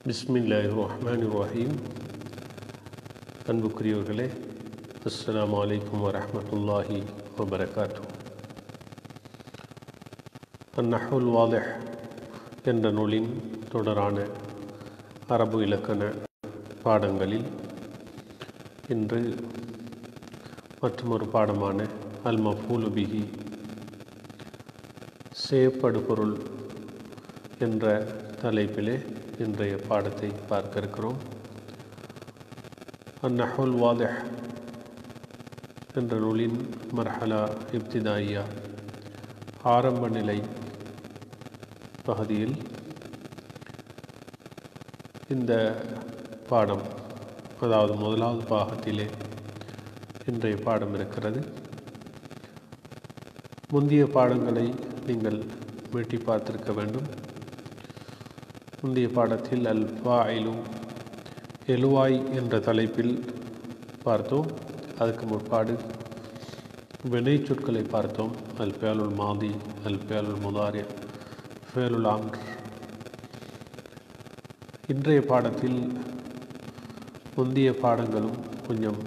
பிஸ்மில்லாஹிர்ரஹ்மானிர்ரஹீம். அன்புக்குரியவர்களே, அஸ்ஸலாமு அலைக்கும் வரஹ்மத்துல்லாஹி வபரகாத்துஹு. அந்நஹ்வுல் வாதிஹ் என்ற நூலின் தொடரான அரபு இலக்கண பாடங்களில் இன்று மற்றொரு பாடமான அல் மஃபூலு பிஹி செய்யப்படுபொருள் என்ற தலைப்பிலே இன்றைய பாடத்தை பார்க்க இருக்கிறோம். அந்நஹ்வுல் வாதிஹ் என்ற நூலின் மர்ஹலா இப்திதாயியா ஆரம்ப நிலை பகுதியில் இந்த பாடம், அதாவது முதலாவது பாகத்திலே இன்றைய பாடம் இருக்கிறது. முந்தைய பாடங்களை நீங்கள் மீட்டி பார்த்திருக்க வேண்டும். முந்தைய பாடத்தில் அல் ஃபாயிலு எழுவாய் என்ற தலைப்பில் பார்த்தோம். அதுக்கு முற்பாடு வினை சொற்களை பார்த்தோம். அல் ஃபிஅலுல் மாதி, அல் ஃபிஅலுல் முதாரி, ஃபிஅலுல் அம்ர். இன்றைய பாடத்தில் முந்தைய பாடங்களும் கொஞ்சம்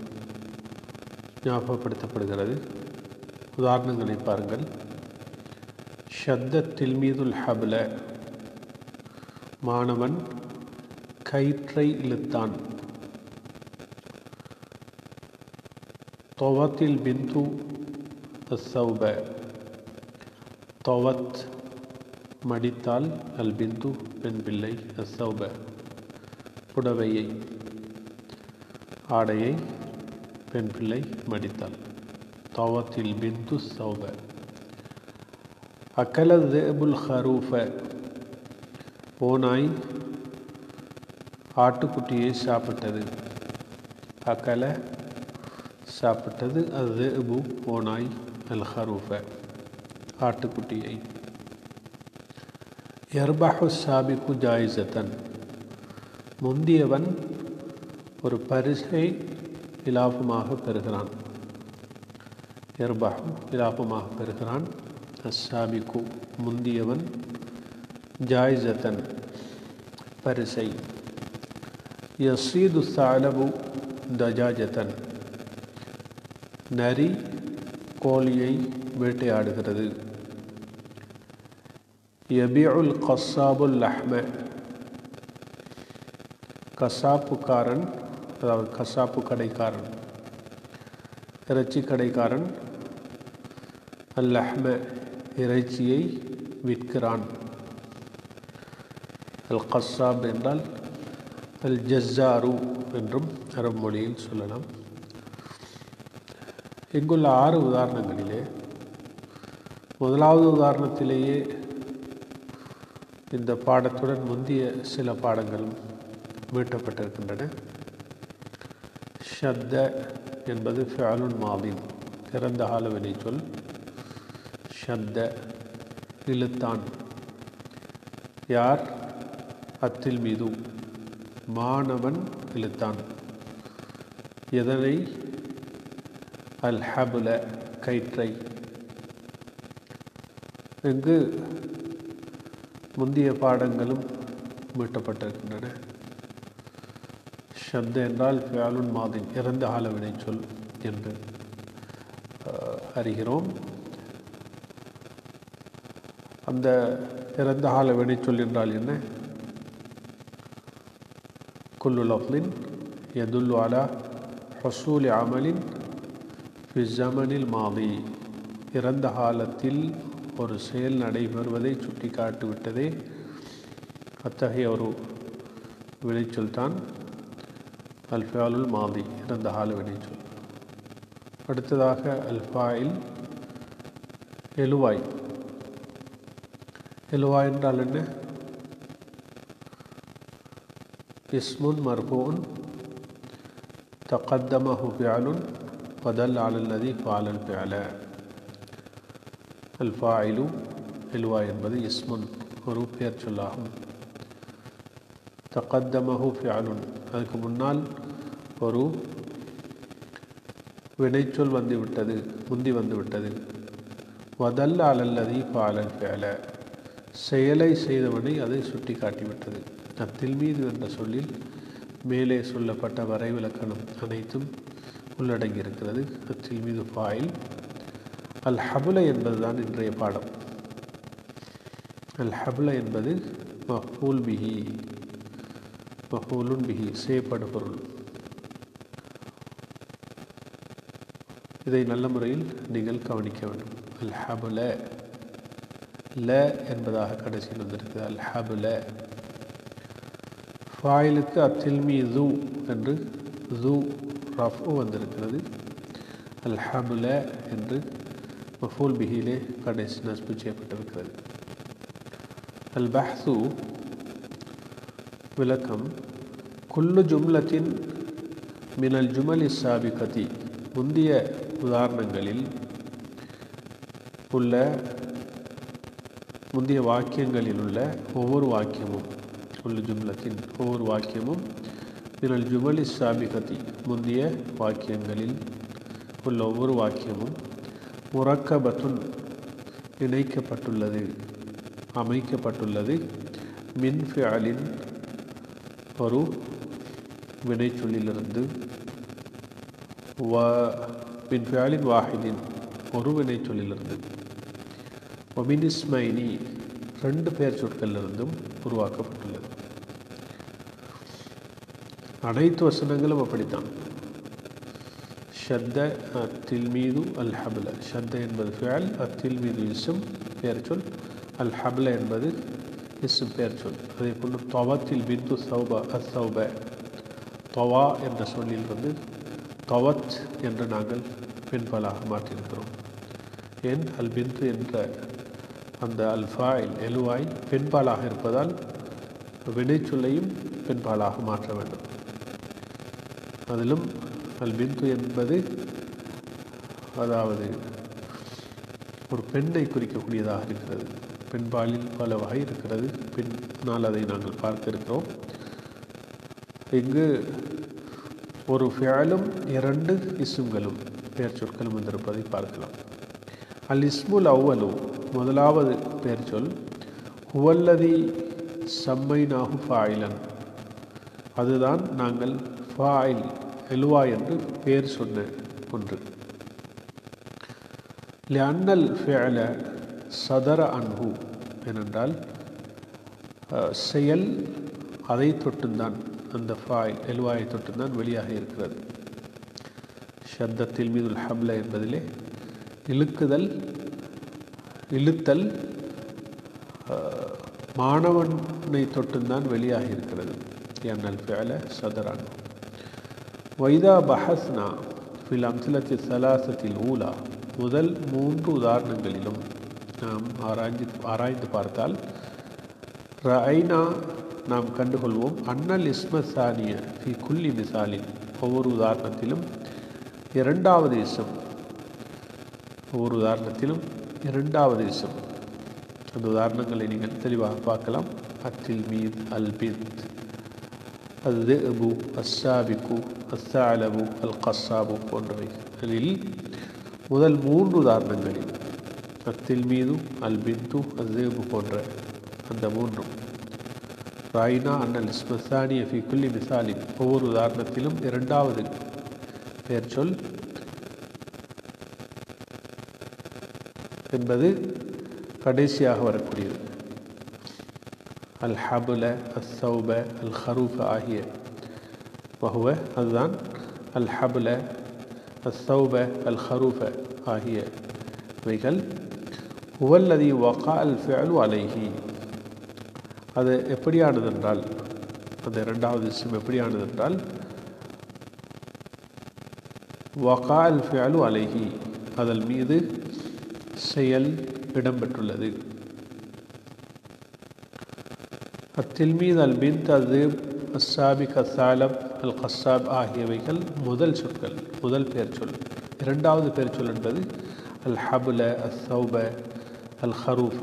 ஞாபகப்படுத்தப்படுகிறது. உதாரணங்களை பாருங்கள். ஷத்த தில்மீதுல் ஹப்ல, மாணவன் கயிற்றை இழுத்தான். தொவத்தில் பிந்து அஸ்ஸௌப, தொவத் மடித்தால், அல் பிந்து பெண் பிள்ளை, அஸ்ஸௌப புடவையை, ஆடையை பெண் பிள்ளை மடித்தால். தொவத்தில் பிந்து ஸௌப. அக்கல ذئبுல் ஹரூஃப, ஓநாய் ஆட்டுக்குட்டியை சாப்பிட்டது. அக்கல சாப்பிட்டது, அது ஓநாய், அல் ஹரூஃப ஆட்டுக்குட்டியை. யர்பஹு சாபிகு ஜாயிசத்தன், முந்தியவன் ஒரு பரிசை இலாபமாக பெறுகிறான். யர்பஹு இலாபமாக பெறுகிறான். அஸ்ஸாபிகு முந்தியவன், ஜாயிசத்தன் பரிசை. யசீது சாலபு தஜாஜத்தன், நரி கோழியை வேட்டையாடுகிறது. யபிஉல் கஸ்ஸாபுல் லஹ்ம, கசாப்புக்காரன், அதாவது கசாப்பு கடைக்காரன், இறைச்சி கடைக்காரன், அல் லஹ்ம இறைச்சியை விற்கிறான். அல் கஸ்ஸாப் என்றால் அல் ஜஸ்ஸாரு என்றும் அரபு மொழியில் சொல்லலாம். இங்குள்ள 6 உதாரணங்களிலே முதலாவது உதாரணத்திலேயே இந்த பாடத்துடன் முந்திய சில பாடங்களும் மீட்டப்பட்டிருக்கின்றன. ஷத்த என்பது ஃபிஅலுன் மாதின், திறந்த கால வினைச்சொல். ஷத்த இழுத்தான். யார்? அத்தில் மீது, மாணவன் இழுத்தான். எதனை? அல் ஹப்ல கயிற்றை. இங்கு முந்திய பாடங்களும் மீட்டப்பட்டிருக்கின்றன. ஷத்த என்றால் ஃபிஅலுன் மாதின், இறந்த கால வினைச்சொல் என்று அறிகிறோம். அந்த இறந்த கால வினைச்சொல் என்றால் என்ன? குல்லு லஃப்லின் யதுல்லு அலா ஹுசூலி அமலின் ஃபி ஸமனில் மாதி, இறந்த காலத்தில் ஒரு செயல் நடைபெறுவதை சுட்டி காட்டிவிட்டதே அத்தகைய ஒரு வினைச்சொல் தான் அல் ஃபிஅலுல் மாதி, இறந்த கால வினைச்சொல். அடுத்ததாக அல் ஃபாயில் எழுவாய். எழுவாய் என்றால் என்ன? இஸ்முன் மர்ஃபூன் தகத்தமஹு ஃபிஅலுன் வதல் அலல்லதி ஃபாலல் ஃபிஅல. அல் ஃபாயிலு, எழுவாய் என்பது இஸ்முன், ஒரு பெயர் சொல்லாகும். தகத்தமஹு ஃபிஅலுன், அதுக்கு முன்னால் ஒரு வினைச்சொல் வந்துவிட்டது, முந்தி வந்துவிட்டது. வதல் அலல்லதி ஃபாலல் ஃபிஅல, செயலை செய்தவனை அதை சுட்டி காட்டிவிட்டது. அத்தில்மீது என்ற சொல்லில் மேலே சொல்லப்பட்ட வரைவிலக்கணம் அனைத்தும் உள்ளடங்கியிருக்கிறது. அத்தில்மீது ஃபாயில். அல் ஹபுல என்பதுதான் இன்றைய பாடம். அல் ஹபுல என்பது மஃபூல் பிஹி, மஃபூலுன் பிஹி, செய்யப்படும் பொருள். இதை நல்ல முறையில் நீங்கள் கவனிக்க வேண்டும். அல் ஹபுல ல என்பதாக கடைசியில் வந்திருக்கிறது. அல் ஹபுல. ஃபாயிலுக்கு அத்தில்மீது என்று து ரஃபு வந்திருக்கிறது. அல் ஹபுல என்று மஃபூல் பிஹிலே கடைசி நஸ்பு செய்யப்பட்டிருக்கிறது. அல் பஹ்து விளக்கம். குல்லு ஜும்லத்தின் மினல் ஜுமலி சாபிகதி, முந்திய உதாரணங்களில் உள்ள முந்தைய வாக்கியங்களில் உள்ள ஒவ்வொரு வாக்கியமும், குல்லு ஜும்லத்தின் ஒவ்வொரு வாக்கியமும், மினல் ஜுமலி சாபிகதி முந்தைய வாக்கியங்களில் உள்ள ஒவ்வொரு வாக்கியமும், முரக்கபத்துன் இணைக்கப்பட்டுள்ளது, அமைக்கப்பட்டுள்ளது, மின் ஃபிஅலின் ஒரு வினைச்சொல்லிலிருந்து, மின் ஃபிஅலின் வாஹிதின் ஒரு வினைச்சொல்லிலிருந்து, ஒமின் இஸ்மைனி ரெண்டு பெயர் சொற்களிலிருந்தும் உருவாக்கப்பட்டுள்ளது. அனைத்து வசனங்களும் அப்படித்தான். ஷத்த அத்தில்மீது அல் ஹபுல. ஷத்த என்பது ஃபிஅல், அத்தில்மீது இஸ்ம் பெயர் சொல், அல் ஹபுல என்பது இஸ்ம் பெயர் சொல். அதே போன்று தவத்தில் பிந்து சௌபா அசௌப, தவா என்ற சொல்லிலிருந்து தவத் என்று நாங்கள் பெண்பாலாக மாற்றியிருக்கிறோம். ஏன்? அல் பிந்து என்ற அந்த அல் ஃபாயில் எழுவாய் பெண்பாலாக இருப்பதால் வினைச்சொல்லையும் பெண்பாலாக மாற்ற வேண்டும். அதிலும் அல் பிந்து என்பது அதாவது ஒரு பெண்ணை குறிக்கக்கூடியதாக இருக்கிறது. பெண்பாலில் பல வகை இருக்கிறது. பின்னால் அதை நாங்கள் பார்க்க இருக்கிறோம். இங்கு ஒரு ஃபிஅலும் இரண்டு இஸ்ம்களும் பெயர் சொற்களும் வந்திருப்பதை பார்க்கலாம். அல் இஸ்முல் அவ்வலு முதலாவது பெயர் சொல், ஹுவல்லதி சம்மைனாஹு ஃபாயிலன், அதுதான் நாங்கள் ஃபாயில் எழுவா என்று பெயர் சொன்ன ஒன்று. லிஅன்னல் ஃபிஅல சதர அன்ஹு, ஏனென்றால் செயல் அதை தொட்டுந்தான், அந்த ஃபாயில் எழுவாயை தொட்டுந்தான் வெளியாக இருக்கிறது. ஷத்தத்தில் மீதுல் ஹப்ல என்பதிலே இழுக்குதல், இழுத்தல் மாணவனை தொட்டுந்தான் வெளியாக இருக்கிறது. லிஅன்னல் ஃபிஅல சதர அன்ஹு. வைதா பஹஸ்னா ஃபில் அம்ஸிலத்தி ஸலாஸத்தில் ஊலா, முதல் மூன்று உதாரணங்களிலும் நாம் ஆராய்ந்து பார்த்தால், ரஐனா நாம் கண்டுகொள்வோம், அன்னல் இஸ்ம சானிய ஃபி குல்லி மிசாலின், ஒவ்வொரு உதாரணத்திலும் இரண்டாவது இஸ்ம், ஒவ்வொரு உதாரணத்திலும் இரண்டாவது இஸ்ம். அந்த உதாரணங்களை நீங்கள் தெளிவாக பார்க்கலாம். அத்தில்மீத், அல் பிந்த், அஸ்ஸிஅபு, அஸ்ஸாபிகு, அஸ்ஸஅலபு, அல் கஸ்ஸாபு போன்றவை. அதில் முதல் மூன்று உதாரணங்களில் அத்தில்மீது, அல் பிந்து, அஸ்ஸிஅபு போன்ற அந்த மூன்றும், ராயினா அன்னல் இஸ்ம சானிய ஃபி குல்லி மிசாலின், ஒவ்வொரு உதாரணத்திலும் இரண்டாவது பெயர் சொல் என்பது கடைசியாக வரக்கூடியது. அல் ஹபுல, அஸ் சௌப, அல் ஹரூஃப ஆகிய வஹுவ, அதுதான் அல் ஹபுல, அஸ் சௌப, அல் ஹரூஃப ஆகியவைகள். ஹுவல்லதி வகா அல் ஃபிஅலு அலைஹி, அது எப்படியானதென்றால், அந்த இரண்டாவது இஸ்ம் எப்படியானதென்றால், வகா அல் ஃபிஅலு அலைஹி, அதன் மீது செயல் இடம்பெற்றுள்ளது. அத்தில்மீத், அல் பிந்த், அஸ்ஸிப், அஸ்ஸாபிக், அஸ்ஸஅலப், அல் கஸ்ஸாப் ஆகியவைகள் முதல் சொற்கள், முதல் பெயர் சொல். இரண்டாவது பெயர் சொல் என்பது அல் ஹபுல, அஸ் சௌப, அல் ஹரூஃப,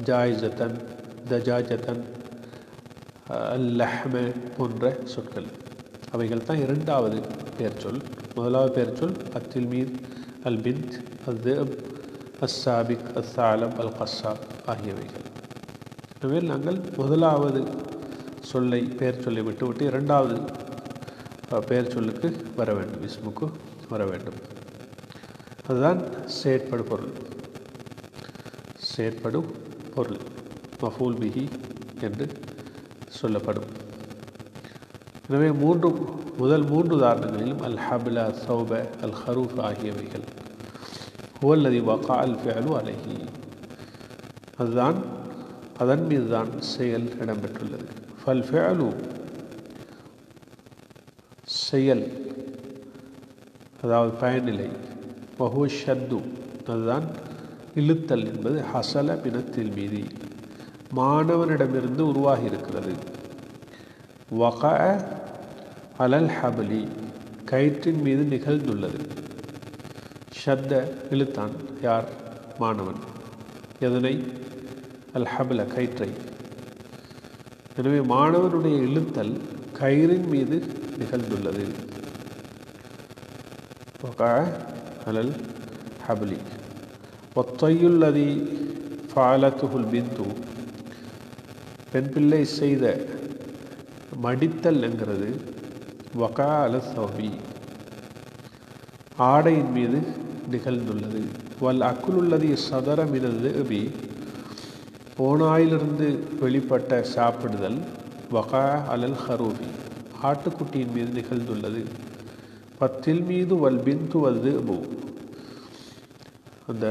ஜாயிசத்தன், தஜாஜத்தன், அல் லஹ்ம போன்ற சொற்கள். அவைகள் தான் இரண்டாவது பெயர் சொல். முதலாவது பெயர் சொல் அத்தில்மீத், அல் பிந்த், அஸ்ஸிப், அஸ்ஸாபிக், அஸ்ஸஅலப், அல் கஸ்ஸாப் ஆகியவைகள். எனவே நாங்கள் முதலாவது சொல்லை பெயர் சொல்லை விட்டுவிட்டு இரண்டாவது பெயர் சொல்லுக்கு வர வேண்டும், இஸ்முக்கு வர வேண்டும். அதுதான் செயற்படு பொருள். செயற்படும் பொருள் மஃபூல் பிஹி என்று சொல்லப்படும். எனவே முதல் மூன்று உதாரணங்களிலும் அல் ஹப்ல, அல் சௌப, அல் ஹரூஃப் ஆகியவைகள் ஹுவல்லதி வகா அல் ஃபிஅலு அலைஹி, அதுதான் அதன் மீதுதான் செயல் இடம்பெற்றுள்ளது. ஃபல் ஃபிஅலு செயல், அதாவது பயனிலை, வஹுவ ஷத்து அதுதான் இழுத்தல் என்பது ஹசல பினத்தில் மீதி மாணவனிடமிருந்து உருவாகி இருக்கிறது. வகா அலல் ஹபலி கயிற்றின் மீது நிகழ்ந்துள்ளது. ஷத்த இழுத்தான் யார்? மாணவன். எதனை? அல் ஹபல கயிற்றை. எனவே மாணவனுடைய இழுத்தல் கயிறின் மீது நிகழ்ந்துள்ளது. வகா அலல் ஹபலி. ஒத்தையுல்லதி ஃபாலத்துஹுல் பிந்து பெண் பிள்ளை செய்த மடித்தல் என்கிறது வகா அல சௌபி ஆடையின் மீது நிகழ்ந்துள்ளது. வல் அக்குலுல்லதி சதர மினது அபி ஓனாயிலிருந்து வெளிப்பட்ட சாப்பிடுதல் வகா அலல் ஹரூபி ஆட்டுக்குட்டியின் மீது நிகழ்ந்துள்ளது. பத்தில் மீது வல் பிந்து வது அபு அந்த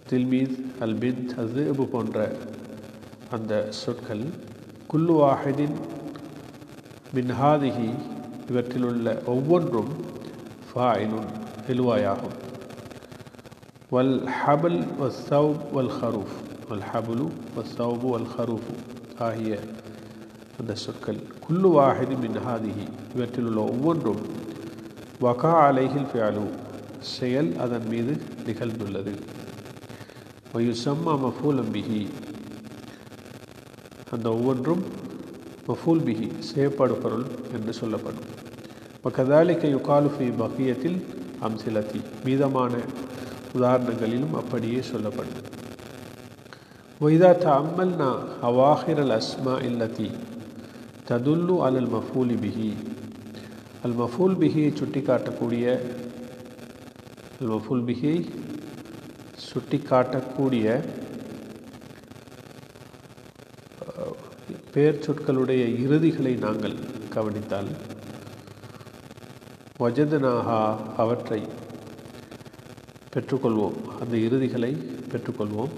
தில்மீத் அல் பிந்த் அது அபு போன்ற அந்த சொற்கள் குல்லு வாஹிதின் மின்ஹாதிஹி இவற்றிலுள்ள ஒவ்வொன்றும் ஃபாயிலுன் எழுவாயாகும். வல் ஹபல் வஸ்ஸௌப் வல் ஹரூஃப் வல் ஹபுலு வஸ்ஸௌபு வல் ஹரூஃபு ஆகிய அந்த சொற்கள் குல்லு வாஹிதி மின்ஹாதிஹி இவற்றிலுள்ள ஒவ்வொன்றும் வகா அலைஹில் ஃபிஅலு செயல் அதன் மீது நிகழ்ந்துள்ளது. வயுசம்மா மஃபூலம் பிஹி அந்த ஒவ்வொன்றும் மஃபூல் பிஹி செயற்படு பொருள் என்று சொல்லப்படும். வகதாலிக யுகாலு ஃபி பகியத்தில் அம்சிலதி மீதமான உதாரணங்களிலும் அப்படியே சொல்லப்படும். வைதா தஅம்மல்னா அவாஹிரல் அஸ்மா இல்லதி ததுல்லு அலல் மஃபூலி பிஹி அல் மஃபூல் பிஹியை சுட்டிக்காட்டக்கூடிய மஃபூல் பிஹியை சுட்டிக்காட்டக்கூடிய பெயர் சொற்களுடைய இறுதிகளை நாங்கள் கவனித்தால் வஜதனாஹா அவற்றை பெற்றுக்கொள்வோம், அந்த இறுதிகளை பெற்றுக்கொள்வோம்.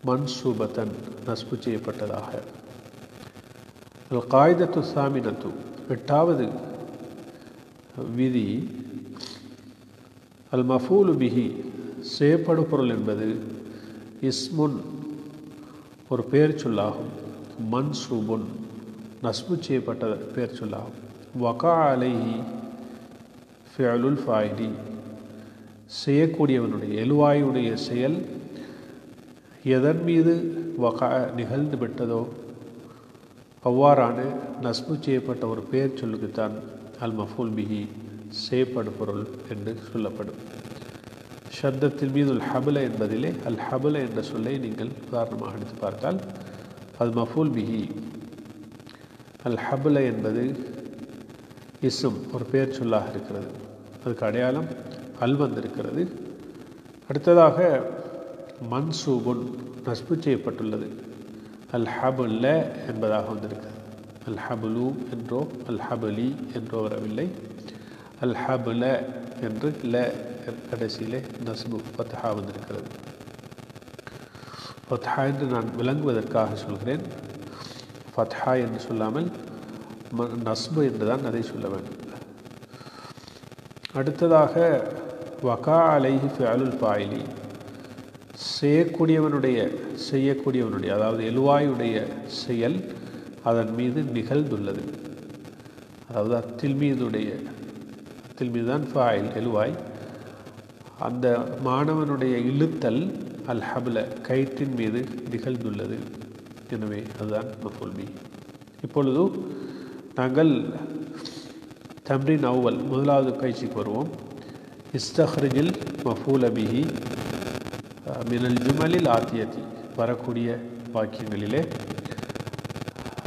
மன்சூபத்தன் நஸ்பு செய்யப்பட்டதாக. அல் காயிதத்து சாமினத்து எட்டாவது விதி அல் மஃபூலு பிஹி செயற்படு பொருள் என்பது இஸ்முன் ஒரு பெயர் சொல்லாகும். மன்சூபுன் நஸ்பு செய்யப்பட்ட பெயர் சொல்லாகும். வகா அலைஹி ஃபிஅலுல் ஃபாயிலி செய்யக்கூடியவனுடைய எழுவாயுடைய செயல் எதன் மீது வகா நிகழ்ந்து விட்டதோ அவ்வாறான நஸ்பு செய்யப்பட்ட ஒரு பெயர் சொல்லுக்குத்தான் அல் மஃபூல் பிஹி செயற்படு பொருள் என்று சொல்லப்படும். ஷத்தத்தில் மீது அல் ஹபல என்பதிலே அல் ஹபல என்ற சொல்லை நீங்கள் உதாரணமாக எடுத்து பார்த்தால் அது மஃபூல் பிஹி. அல் ஹபல என்பது இஸ்ம் ஒரு பெயர் சொல்லாக இருக்கிறது, அதுக்கு அடையாளம் அல் வந்திருக்கிறது. அடுத்ததாக மன்சூபுன் நஸ்பு செய்யப்பட்டுள்ளது, அல் ஹபுல்ல என்பதாக வந்திருக்கிறது. அல் ஹபுலு என்றோ அல் ஹபலி என்றோ வரவில்லை, அல் ஹபுல என்று ல கடைசியிலே நஸ்பு ஃபத்ஹா வந்திருக்கிறது. ஃபத்ஹா என்று நான் விளங்குவதற்காக சொல்கிறேன், ஃபத்ஹா என்று சொல்லாமல் நஸ்பு என்றுதான் அதை சொல்ல வேண்டும். அடுத்ததாக வகா அலைஹி ஃபிஅலுல் ஃபாயிலி செய்யக்கூடியவனுடைய அதாவது எழுவாயுடைய செயல் அதன் மீது நிகழ்ந்துள்ளது. அதாவது அத்தில் மீதுதான் ஃபாயில் எழுவாய். அந்த மாணவனுடைய இழுத்தல் அல் ஹப்ல கயிற்றின் மீது நிகழ்ந்துள்ளது. எனவே அதுதான் மஃபூல் பிஹி. இப்பொழுது நாங்கள் தம்ரீன் அவ்வல் முதலாவது பயிற்சிக்கு வருவோம். இஸ்தஹ்ரிஜில் மஃபூல பிஹி மினல் ஜுமலில் ஆத்தியதி வரக்கூடிய வாக்கியங்களிலே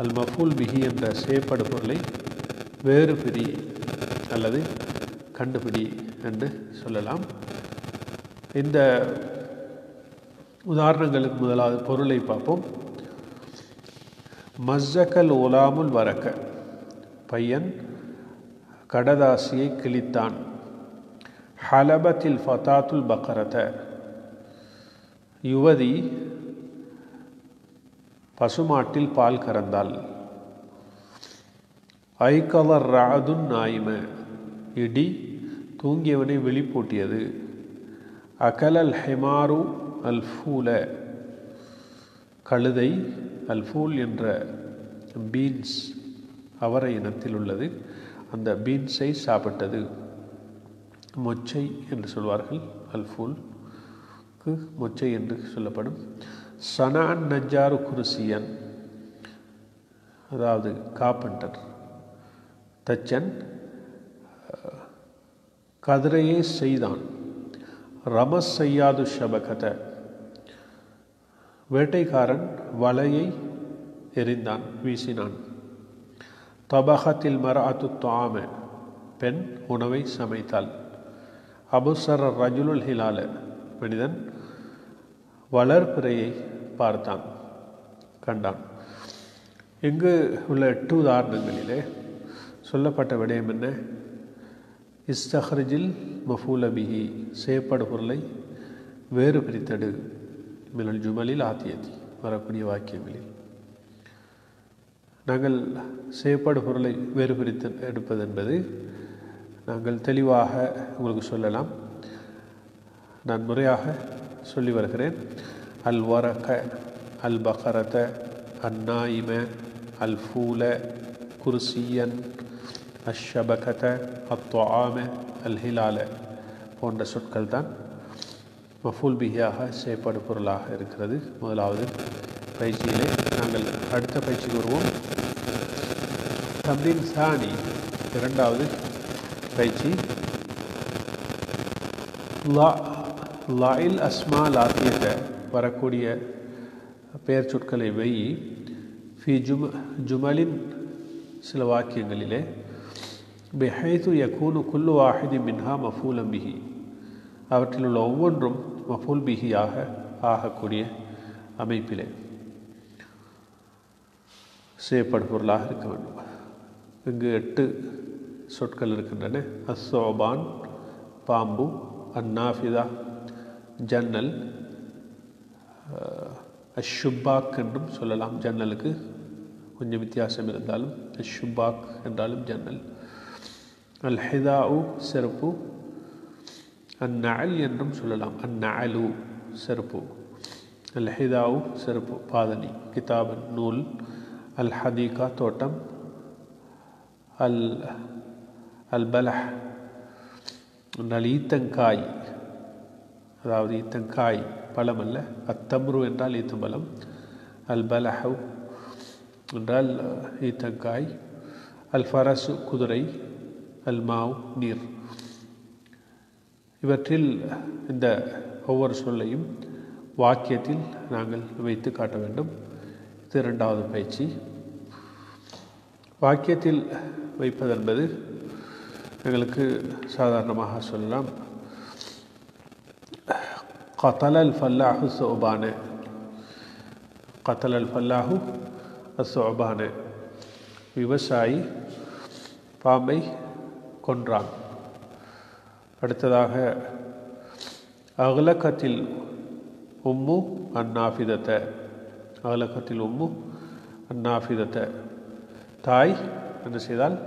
அல் மஃபூல் பிஹி என்ற செய்யப்படு பொருளை வேறு பிரி அல்லது கண்டுபிடி என்று சொல்லலாம். இந்த உதாரணங்களுக்கு முதலாவது பொருளை பார்ப்போம். மஸ்ஸக்கல் உலாமுல் வரக்க, பையன் கடதாசியை கிழித்தான். ஹலபத்தில் ஃபதாத்துல் பக்கரத, யுவதி பசுமாட்டில் பால் கறந்தாள். ஐகலர் ராதுன் நாயிம, இடி தூங்கியவனை வெளிப்பூட்டியது. அகலல் ஹிமாரு அல் ஃபூல, கழுதை அல் ஃபூல் என்ற பீன்ஸ் அவரை இனத்தில் உள்ளது, அந்த பீன்ஸை சாப்பிட்டது. மொச்சை என்று சொல்வார்கள், அல் ஃபூல்க்கு மொச்சை என்று சொல்லப்படும். சனான் நஜ்ஜாரு குருசியன், அதாவது காப்பண்டர் தச்சன் கதிரையை செய்தான். ரமஸ் செய்யாது ஷபகத, வேட்டைக்காரன் வலையை எறிந்தான், வீசினான். தபகத்தில் மரஅத்து துஆம, பெண் உணவை சமைத்தாள். அபுசர் ரஜுலுல் ஹிலால, மனிதன் வளர்பிறையை பார்த்தான், கண்டான். இங்கு உள்ள 8 உதாரணங்களிலே சொல்லப்பட்ட விடயம் என்ன? இஸ்தஹ்ரிஜில் மஃபூல பிஹி, செய்யப்படு பொருளை வேறு பிரித்தெடு. மினல் ஜுமலில் ஆத்தியதி, வரக்கூடிய வாக்கியங்களில் நாங்கள் செய்யப்படு பொருளை வேறு பிரித்து எடுப்பது என்பது நாங்கள் தெளிவாக உங்களுக்கு சொல்லலாம். நான் முறையாக சொல்லி வருகிறேன். அல் வரக, அல் பகரத, அந்நாயிம, அல் ஃபூல, குர்சியன், அஷ்ஷபகத, அத்ஆம, அல் ஹிலால போன்ற சொற்கள் தான் மஃபூல் பிஹியாக செய்யப்படு பொருளாக இருக்கிறது. முதலாவது பயிற்சியிலே நாங்கள் அடுத்த பயிற்சிக்கு வருவோம். தம்ரீன் சானி, இரண்டாவது பயிற்சி. லாயில் அஸ்மா லாத்தியத, வரக்கூடிய பெயர் சொற்களை வை. ஃபி ஜுமலின், சில வாக்கியங்களிலே. பிஹைது யகூனு குல்லு வாஹிதி மின்ஹா மஃபூலம் பிஹி, அவற்றில் உள்ள ஒவ்வொன்றும் மஃபூல் பிஹியாக ஆகக்கூடிய அமைப்பிலே செய்யப்படு பொருளாக இருக்க வேண்டும். இங்கு 8 சொற்கள் இருக்கின்றன. அஸ்ஸோபான், பாம்பு. அந்நாஃபிதா, ஜன்னல். அஷ்ஷுபாக் என்றும் சொல்லலாம், ஜன்னலுக்கு கொஞ்சம் வித்தியாசம் இருந்தாலும் அஷ்ஷுபாக் என்றாலும் ஜன்னல். அல் ஹிதாஉ, செருப்பு. அந்நஅல் என்றும் சொல்லலாம், அந்நஅலு செருப்பு. அல் ஹிதாஉ செருப்பு, பாதணி. கிதாபன், நூல். அல் ஹதீகா, தோட்டம். அல் அல் பலஹ் என்றால் ஈத்தங்காய், அதாவது ஈத்தங்காய் பழம் அல்ல. அத்தம்ரு என்றால் ஈத்தம்பழம். அல் பலஹு என்றால் ஈத்தங்காய். அல் ஃபரசு, குதிரை. அல் மாவ், நீர். இவற்றில் இந்த ஒவ்வொரு சொல்லையும் வாக்கியத்தில் நாங்கள் வைத்து காட்ட வேண்டும். இது இரண்டாவது பயிற்சி. வாக்கியத்தில் வைப்பதென்பது எங்களுக்கு சாதாரணமாக சொல்லலாம். கத்தலல் ஃபல்லாஹு ஸுபான, கத்தலல் ஃபல்லாஹு அஸ்ஸுபான, விவசாயி பாம்பை கொன்றான். அடுத்ததாக அகலக்கத்தில் உம்மு அந்நாஃபிதத்தை, அகலக்கத்தில் உம்மு அந்நாஃபிதத்தை, தாய் என்ன செய்தால்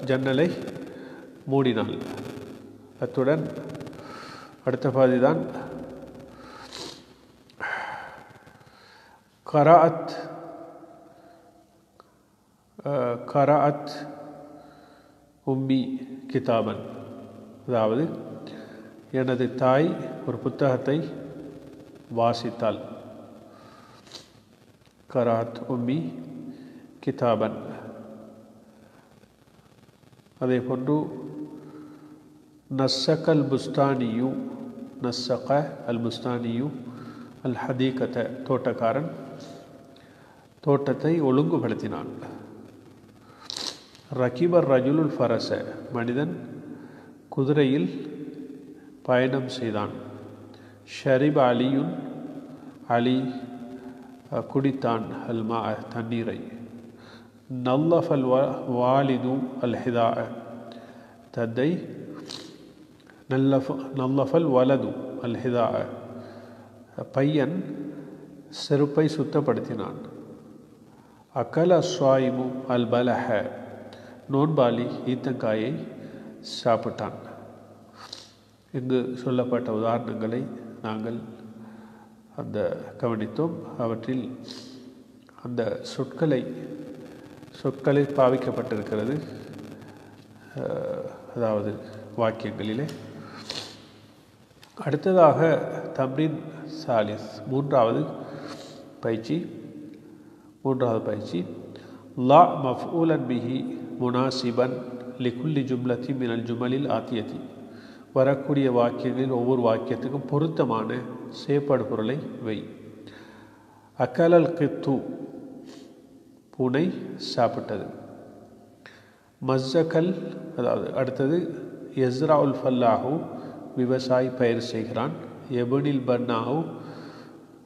ஜன்னலை மூடினாள். அத்துடன் அடுத்த பாதிதான் கராஅத், கராஅத் உம்மி கிதாபன், அதாவது எனது தாய் ஒரு புத்தகத்தை வாசித்தாள். கராத் உம்மி கிதாபன். அதே போன்று நஸ்ஸகல் புஸ்தானியு, நஸ்ஸக அல் புஸ்தானியு அல் ஹதீகத, தோட்டக்காரன் தோட்டத்தை ஒழுங்குபடுத்தினான். ரகிபர் ரஜுலுல் ஃபரச, மனிதன் குதிரையில் பயணம் செய்தான். ஷரிப் அலியுன், அலி குடித்தான் அல்மா, தண்ணீரை. நல்லஃபல் வாலிது அல் ஹிதா, தத்தை நல்லஃபல் வலது அல் ஹிதா, பையன் செருப்பை சுத்தப்படுத்தினான். அக்கல ஸ்வாயிமு அல் பலஹ, நோன்பாளி ஈத்தங்காயை சாப்பிட்டான். இங்கு சொல்லப்பட்ட உதாரணங்களை நாங்கள் கவனித்தோம். அவற்றில் அந்த சொற்களை பாவிக்கப்பட்டிருக்கிறது, அதாவது வாக்கியங்களிலே. அடுத்ததாக தம்ரீன் சாலிஸ், மூன்றாவது பயிற்சி. லா மஃஊலன் பிஹி முனாசிபன் லிகுல்லி ஜும்லத்தி மினல் ஜுமலில் ஆத்தியத்தி, வரக்கூடிய வாக்கியங்களில் ஒவ்வொரு வாக்கியத்துக்கும் பொருத்தமான செயற்பாடு பொருளை வை. அக்கலல் கித்து, பூனை சாப்பிட்டது. மஸ்ஸகல், அதாவது அடுத்தது எஸ்ராவுல் ஃபல்லாஹு, விவசாயி பயிர் செய்கிறான். எபுனில் பன்னாஹு,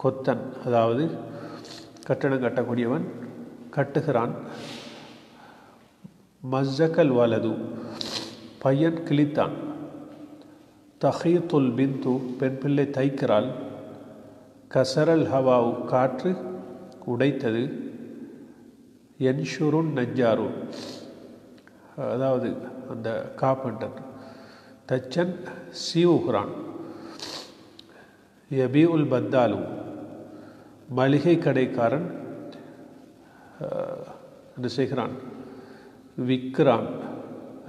கொத்தன், அதாவது கட்டடம் கட்டக்கூடியவன் கட்டுகிறான். மஸ்ஸகல் வலது, பையன் கிழித்தான். தஹீத்துல் பிந்து, பெண் பிள்ளை தைக்கிறாள். கசரல் ஹவாவு, காற்று உடைத்தது. என்ஷுருன் நஜ்ஜாரு, அதாவது அந்த காப்பண்டர், தச்சன் சீவுகிறான். யபி உல் பத்தாலு, மளிகை கடைக்காரன் என்ன செய்கிறான்? விற்கிறான்.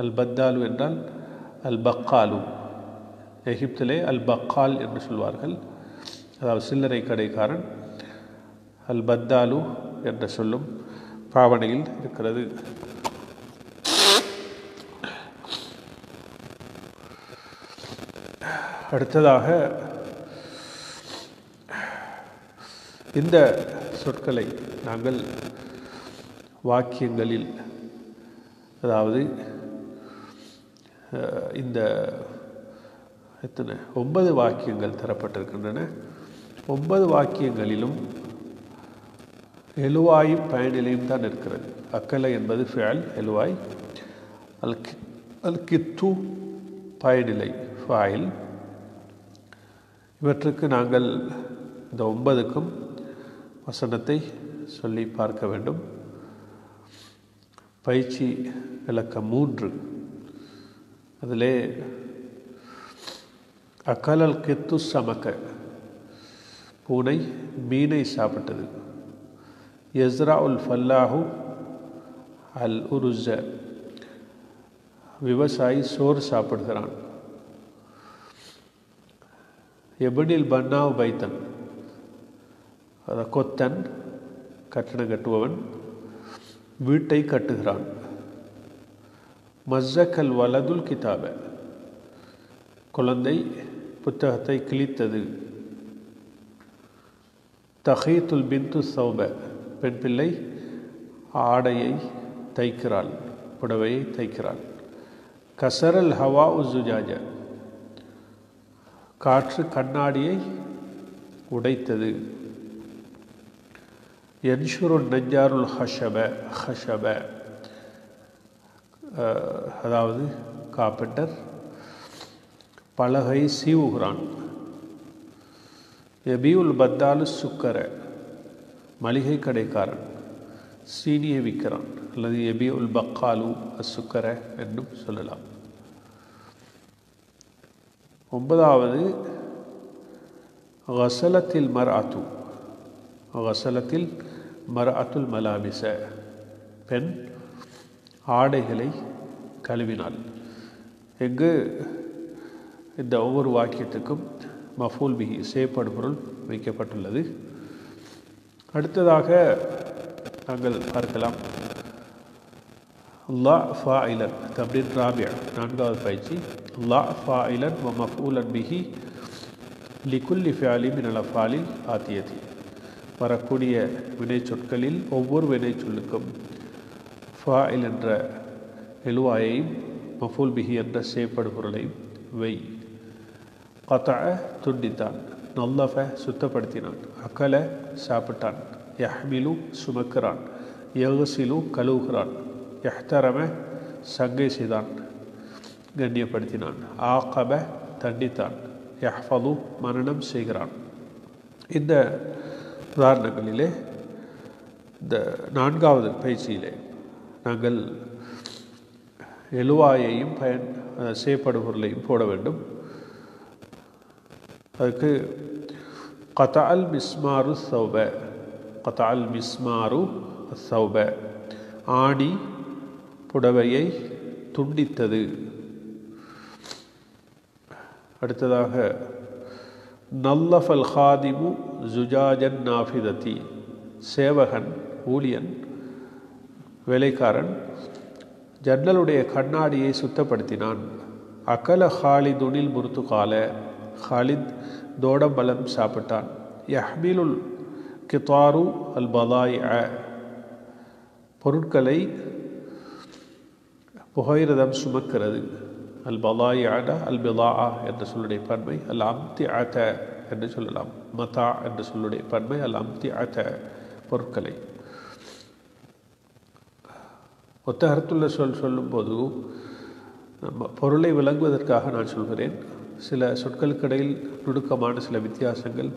அல் பத்தாலு என்றால் அல் பக்காலு, எகிப்திலே அல் பக்கால் என்று சொல்வார்கள், அதாவது சில்லறை கடைக்காரன். அல் பத்தாலு என்ற சொல்லும் பாவனையில் இருக்கிறது. அடுத்ததாக இந்த சொற்களை நாங்கள் வாக்கியங்களில், அதாவது இந்த 9 வாக்கியங்கள் தரப்பட்டிருக்கின்றன. 9 வாக்கியங்களிலும் எழுவாயும் பயனிலையும் தான் இருக்கிறது. அக்கலை என்பது ஃபிஅல், எழுவாய். அல் கித்து பயனிலை, ஃபாயில். இவற்றுக்கு நாங்கள் இந்த 9க்கும் வசனத்தை சொல்லி பார்க்க வேண்டும். பயிற்சி இலக்கம் 3, அதிலே அக்கலல் கித்து சமக்க, பூனை மீனை சாப்பிட்டது. எஸ்ரா உல் ஃபல்லாஹு அல் உருஸ, விவசாயி சோறு சாப்பிடுகிறான். எபனில் பன்னாவ் பைத்தன், கொத்தன் கட்டணம் கட்டுபவன் வீட்டை கட்டுகிறான். மஸ்ஸகல் வலதுல் கிதாப, குழந்தை புத்தகத்தை கிழித்தது. தஹீத்துல் பிந்து சௌப, பெண் பிள்ளை ஆடையை தைக்கிறாள், புடவையை தைக்கிறாள். கசரல் ஹவா உஜுஜாஜ, காற்று கண்ணாடியை உடைத்தது. என்ஷுருன் நஜ்ஜாருல் ஹஷப, அதாவது காப்பெண்டர் பலகை சீவுகிறான். எபியுல் பத்தாலு சுக்கர, மளிகை கடைக்காரன் சீனியை விற்கிறான், அல்லது எபியுல் பக்காலு அசுக்கர என்றும் சொல்லலாம். 9வது கசலத்தில் மர்அத்து, கசலத்தில் மர்அத்துல் மலாபிச, பெண் ஆடைகளை கழுவினாள். எங்கு இந்த ஒவ்வொரு வாக்கியத்துக்கும் மஃபூல் பிஹி, செயற்படு பொருள் வைக்கப்பட்டுள்ளது. அடுத்ததாக நாங்கள் பார்க்கலாம் லா ஃபாயிலன், தம்ரீன் ராபிஅ, 4வது பயிற்சி. லா ஃபாயிலன் வ மஃபூலன் பிஹி லிகுல்லி ஃபிஅலி மினல் அஃபாலில் ஆத்தியதி, வரக்கூடிய வினை சொற்களில் ஒவ்வொரு வினை சொல்லுக்கும் ஃபாயில் என்ற எழுவாயையும் மஃபூல் பிஹி என்ற செய்யப்படுபொருளையும் வை. கதஅ துண்டித்தான், நல்லஃப சுத்தப்படுத்தினான், அகல சாப்பிட்டான், யஹ்மிலு சுமக்கிறான், யக்சிலு கழுவுகிறான், யஹ்தரம சங்கை செய்தான் கண்ணியப்படுத்தினான், ஆகப தண்டித்தான், யஹ்ஃபது மரணம் செய்கிறான். இந்த உதாரணங்களிலே இந்த 4வது பயிற்சியிலே நாங்கள் எழுவாயையும் செய்யப்படுபொருளையும் போட வேண்டும். அதுக்கு கதஅல் மிஸ்மாரு ஸௌப, கதஅல் மிஸ்மாரு ஸௌப, ஆணி புடவையை துண்டித்தது. அடுத்ததாக நல்லஃபல் ஹாதிமு ஜுஜாஜன் நாஃபிததி, சேவகன் ஊழியன் வேலைக்காரன் ஜன்னலுடைய கண்ணாடியை சுத்தப்படுத்தினான். அகல ஹாலிதுனில் முர்துகால, ஹாலித் தோடம்பலம் சாப்பிட்டான். யஹ்மிலுல் கிதாரு அல் பலாயிஅ, பொருட்களை புகையிரதம் சுமக்கிறது. அல் பலாயிஅ அல் பிலாஅ என்ற சொல்லுடைய பன்மை, அல் அம்திஅத என்று சொல்லலாம். மதா என்ற சொல்லுடைய பன்மை அல் அம்திஅத, பொருட்களை. ஒத்தகரத்துள்ள சொல்லும்போது நம்ம பொருளை விளங்குவதற்காக நான் சொல்கிறேன். சில சொற்களுக்கு இடையில் நுணுக்கமான சில வித்தியாசங்கள்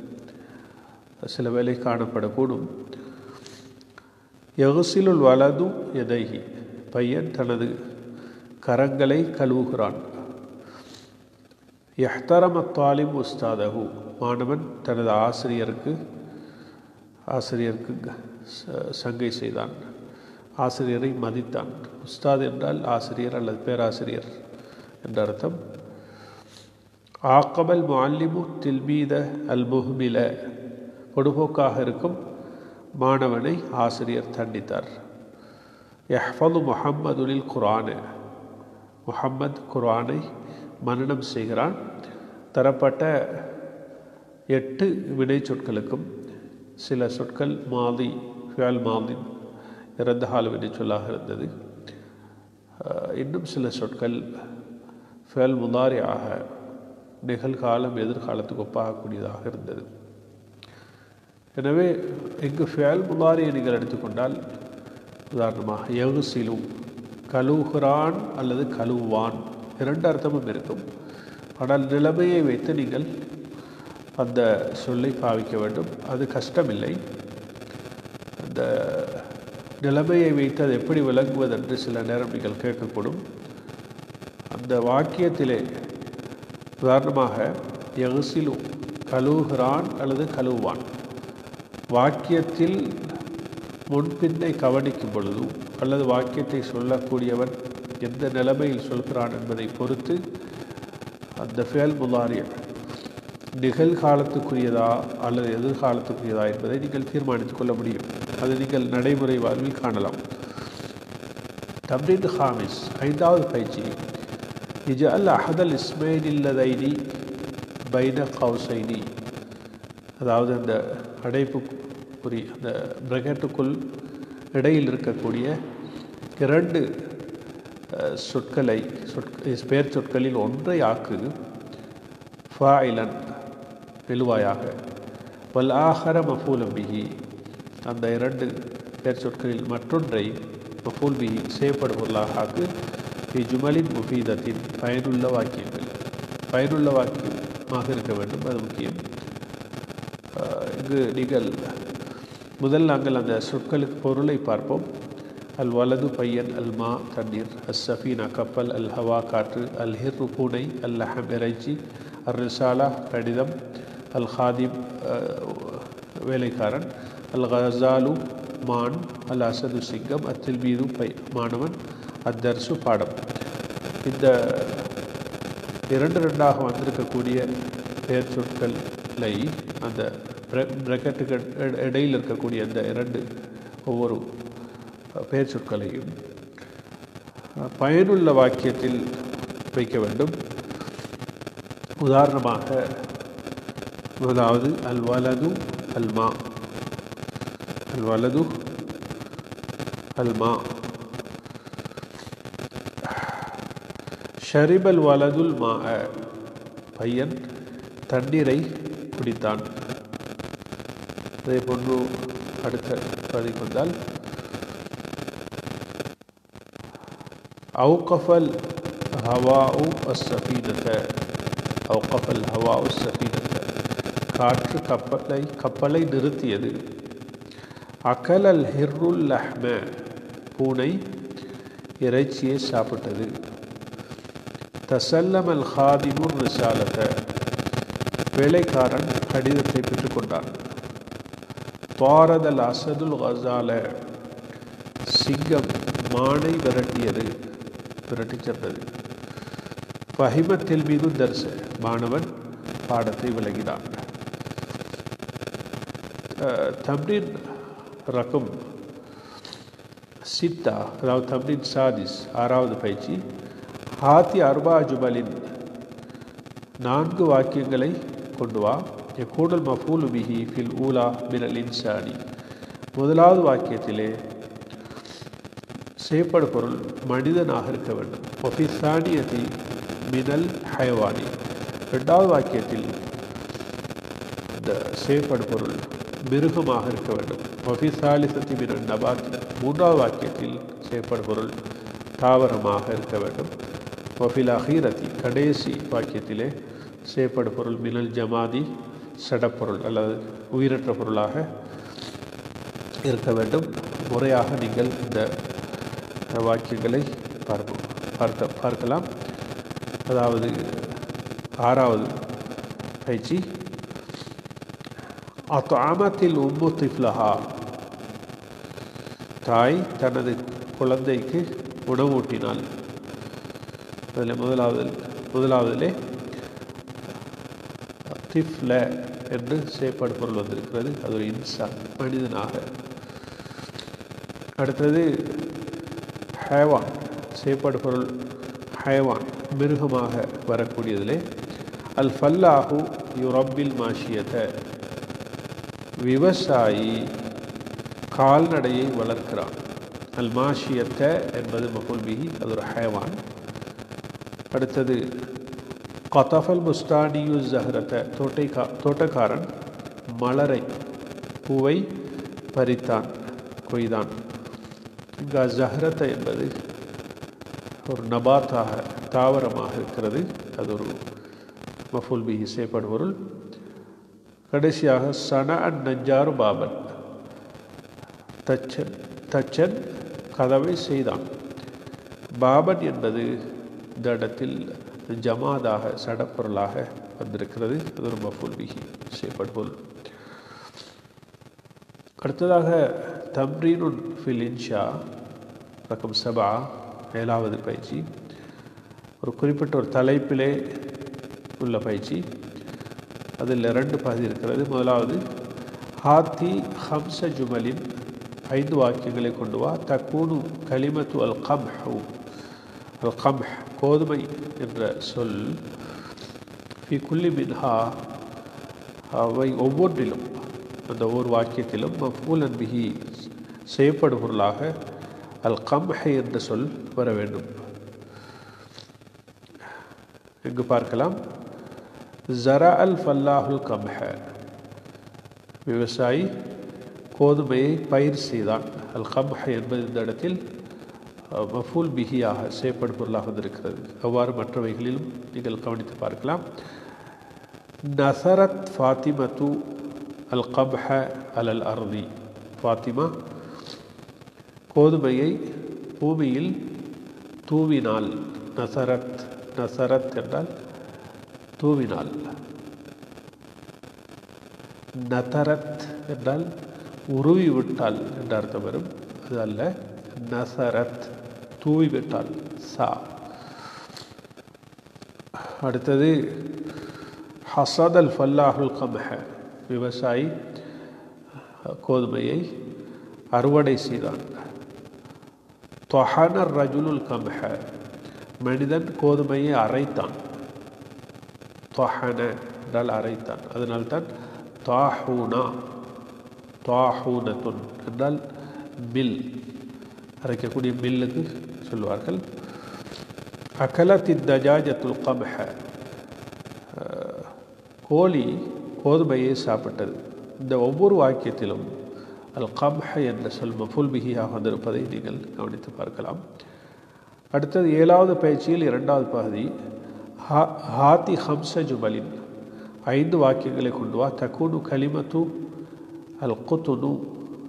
சில வேளை காணப்படக்கூடும். யகுசிலுல் வலது எதைஹி, பையன் தனது கரங்களை கழுவுகிறான். யஹ்தரம தாலிம் உஸ்தாதஹு, மாணவன் தனது ஆசிரியருக்கு சங்கை செய்தான், ஆசிரியரை மதித்தான். உஸ்தாத் என்றால் ஆசிரியர் அல்லது பேராசிரியர் என்ற அர்த்தம். ஆக்கபல் முஅல்லிமு தில்மீத அல் முஹ்மில, பொடுபோக்காக இருக்கும் மாணவனை ஆசிரியர் தண்டித்தார். யஹ்ஃபது முஹம்மதுலில் குர்ஆன, முஹம்மத் குர்ஆனை மனனம் செய்கிறான். தரப்பட்ட 8 வினை சொற்களுக்கும் சில சொற்கள் மாதி, ஃபியல் மாதி இறந்த கால வினை சொல்லாக இருந்தது. இன்னும் சில சொற்கள் ஃபியல் முதாரியாக, நிகழ்காலம் எதிர்காலத்துக்கு ஒப்பாகக்கூடியதாக இருந்தது. எனவே இங்கு ஃபியல் முதாரியை நீங்கள் எடுத்துக்கொண்டால், உதாரணமாக யகுசிலு, கழுவுகிறான் அல்லது கழுவுவான், 2 அர்த்தமும் இருக்கும். ஆனால் நிலைமையை வைத்து நீங்கள் அந்த சொல்லை பாவிக்க வேண்டும். அது கஷ்டமில்லை. அந்த நிலைமையை வைத்து அது எப்படி விளங்குவதென்று சில நேரம் நீங்கள் கேட்கக்கூடும். அந்த வாக்கியத்திலே உதாரணமாக யகுசிலு, கழுவுகிறான் அல்லது கழுவுவான், வாக்கியத்தில் முன்பின்னை கவனிக்கும் பொழுது அல்லது வாக்கியத்தை சொல்லக்கூடியவன் எந்த நிலைமையில் சொல்கிறான் என்பதை பொறுத்து அந்த ஃபியல் முதாரி நிகழ்காலத்துக்குரியதா அல்லது எதிர்காலத்துக்குரியதா என்பதை நீங்கள் தீர்மானித்துக் கொள்ள முடியும். அது நீங்கள் நடைமுறை வாழ்வில் காணலாம். தம்ரீன் ஹாமிஸ், 5வது பயிற்சி. இஜஅல் அஹதல் இஸ்மைன் இல்லதைனி பைன கௌசைனி, அதாவது அந்த அடைப்புக்குறி, அந்த பிரகெட்டுக்குள் இடையில் இருக்கக்கூடிய 2 சொற்களை, பெயர் சொற்களில் ஒன்றை ஆக்கு ஃபாயிலன் எழுவாயாக, வல் ஆஹர மஃபூலம் பிஹி, அந்த 2 பெயர் சொற்களில் மற்றொன்றை மஃபூல் பிஹி செய்யப்படுவதாக ஆக்கு. ஜுமலின் முஃபீதத்தின், பயனுள்ள வாக்கியங்கள், பயனுள்ள வாக்கியமாக இருக்க வேண்டும், அது முக்கியம். இங்கு நீங்கள் முதல் நாங்கள் அந்த சொற்களுக்கு பொருளை பார்ப்போம். அல் வலது பையன், அல் மா தண்ணீர், அஸ் சஃபீனா கப்பல், அல் ஹவா காற்று, அல் ஹிர்ரு பூனை, அல் லஹம் இறைச்சி, அர் ரிசாலா கடிதம், அல் ஹாதிம் வேலைக்காரன், அல் கஸாலு மான், அல் அசது சிங்கம், அத்தில்மீது மாணவன், அத்தர்சு பாடம். இந்த 2 வந்திருக்கக்கூடிய பெயர் சொற்களை அந்த பிரக்கெட்டுக்கு இடையில் இருக்கக்கூடிய அந்த 2 ஒவ்வொரு பெயர் சொற்களையும் பயனுள்ள வாக்கியத்தில் வைக்க வேண்டும். உதாரணமாக முதலாவது அல் வலது அல் மா, அல் வலது அல் மா. ஷரிபல் வலதுல் மா, பையன் தண்ணீரை குடித்தான். அதே போன்று அடுத்த பதிக்கு வந்தால் அவுகஃபல் ஹவாஉ அஸ்ஸஃபீனத, அவுகஃபல் ஹவாஉ அஸ்ஸஃபீனத, காற்று கப்பலை நிறுத்தியது. அகலல் ஹிர்ருல் லஹ்ம, பூனை இறைச்சியை சாப்பிட்டது. தசல்லமல் ஹாதிமுர் ரிசாலத, வேலைக்காரன் கடிதத்தை பெற்றுக்கொண்டான். துவாரதல் அசதுல் கசால, சிங்கம் மானை விரட்டியது, விரட்டி சென்றது. ஃபஹிமத்தில் மீது தர்ச, மாணவன் பாடத்தை விளங்கினான். தம்ரீன் ரகம் சித்தா, அதாவது தம்ரீன் சாதிஸ், ஆறாவது பயிற்சி. ஹாத்தி அர்பா ஜுபலின், 4 வாக்கியங்களை கொண்டு வா. யகூனல் மஃபூலு பிஹி ஃபில் ஊலா மினல் இன்சானி, முதலாவது வாக்கியத்திலே செய்யப்படு பொருள் மனிதனாக இருக்க வேண்டும். ஒஃபி சானியதி மினல் ஹயவானி, 2வது வாக்கியத்தில் இந்த செய்யப்படு பொருள் மிருகமாக இருக்க வேண்டும். ஒஃபி சாலிசத்தி மினல் நபாத், 3வது வாக்கியத்தில் செய்யப்படு பொருள் தாவரமாக இருக்க வேண்டும். ஒஃபில் அஹீரத்தி, கடைசி வாக்கியத்திலே செய்யப்படு பொருள் மினல் ஜமாதி, சடப்பொருள் அல்லது உயிரற்ற பொருளாக இருக்க வேண்டும். முறையாக நீங்கள் இந்த வாக்கியங்களை பார்க்கலாம். அதாவது 6வது பயிற்சி. அத்அமத்தில் உம்மு திஃப்லஹா, தாய் தனது குழந்தைக்கு உணவூட்டினாள். அதில் முதலாவதிலே திஃப்ல என்று செய்யப்படு பொருள் வந்திருக்கிறது. அது ஒரு இன்சான், மனிதனாக. அடுத்தது ஹயவான், செய்யப்படு பொருள் ஹயவான், மிருகமாக வரக்கூடியதிலே அல் ஃபல்லாஹு யுரப்பில் மாஷியத, விவசாயி கால்நடையை வளர்க்கிறான். அல் மாஷியத்த என்பது மஃபூல் பிஹி, அது ஒரு ஹயவான். அடுத்தது கதஃபல் முஸ்தானியு ஜஹரத்த, தோட்டக்காரன் மலரை, பூவை பறித்தான், கொய்தான். இங்கே ஜஹரத்த என்பது ஒரு நபாத்தாக, தாவரமாக இருக்கிறது. அது ஒரு மஃபூல் பிஹி, செய்யப்படு பொருள். கடைசியாக சன அன் நஞ்சாரு பாபன், தச்சன் கதவை செய்தான். பாபன் என்பது இந்த இடத்தில் ஜமாதாக, சடப்பொருளாக வந்திருக்கிறது. அது ஒரு மஃபூல் பிஹி, செய்யப்படு பொருள். அடுத்ததாக தம்ரீனுன் ஃபில் இன்ஷா ரகம் 7, 7வது பயிற்சி. ஒரு குறிப்பிட்ட ஒரு தலைப்பிலே உள்ள பயிற்சி. அதில் 2 பகுதி இருக்கிறது. முதலாவது ஹாத்தி ஹம்ச ஜுமலின், 5 வாக்கியங்களை கொண்டு வா. தக்கூனு கலிமத்து அல் கம்ஹு, அல் கம்ஹ் கோதுமை என்ற சொல் ஃபி குல்லி மின்ஹா, அவை ஒவ்வொன்றிலும், அந்த ஒவ்வொரு வாக்கியத்திலும் மஃபூலன் பிஹி, செய்யப்படும் பொருளாக அல் கம்ஹ் என்ற சொல் வர வேண்டும். இங்கு பார்க்கலாம். ஜரா அல் ஃபல்லாஹுல் கம்ஹ, விவசாயி கோதுமையை பயிர் செய்தான். அல் கம்ஹ என்பது இந்த இடத்தில் மஃபூல் பிஹியாக, செய்யப்படும் பொருளாக வந்திருக்கிறது. அவ்வாறு மற்றவைகளிலும் நீங்கள் கவனித்து பார்க்கலாம். நசரத் ஃபாத்திமத்து அல் கம்ஹ அலல் அர்தி, ஃபாத்திமா கோதுமையை பூமியில் தூவினாள். நசரத், நசரத் என்றால் தூவினாள். நதரத் என்றால் உருவி விட்டாள் என்ற அர்த்தம் வரும். அது அல்ல, நசரத் தூவி விட்டாள், சா. அடுத்தது ஹசத் அல் ஃபல்லாஹுல் கம்ஹ, விவசாயி கோதுமையை அறுவடை செய்தான். தொஹனர் ரஜுலுல் கம்ஹ, மனிதன் கோதுமையை அரைத்தான். தொஹன என்றால் அரைத்தான். அதனால்தான் தாஹூனா தாஹூனத்துன் என்றால் மில், அரைக்கக்கூடிய மில்லுக்கு சொல்லுவார்கள். அகலத்தி தஜாஜத்துல் கம்ஹ, கோழி கோதுமையை சாப்பிட்டது. இந்த ஒவ்வொரு வாக்கியத்திலும் அல் கம்ஹ என்ற சொல் மஃபூல் பிஹியாக வந்திருப்பதை நீங்கள் கவனித்து பார்க்கலாம். அடுத்தது 7வது பயிற்சியில் 2வது பகுதி. ஹாத்தி ஹம்ச ஜுமலின், 5 வாக்கியங்களை கொண்டு வா. தக்கூனு கலிமத்து அல் குத்துனு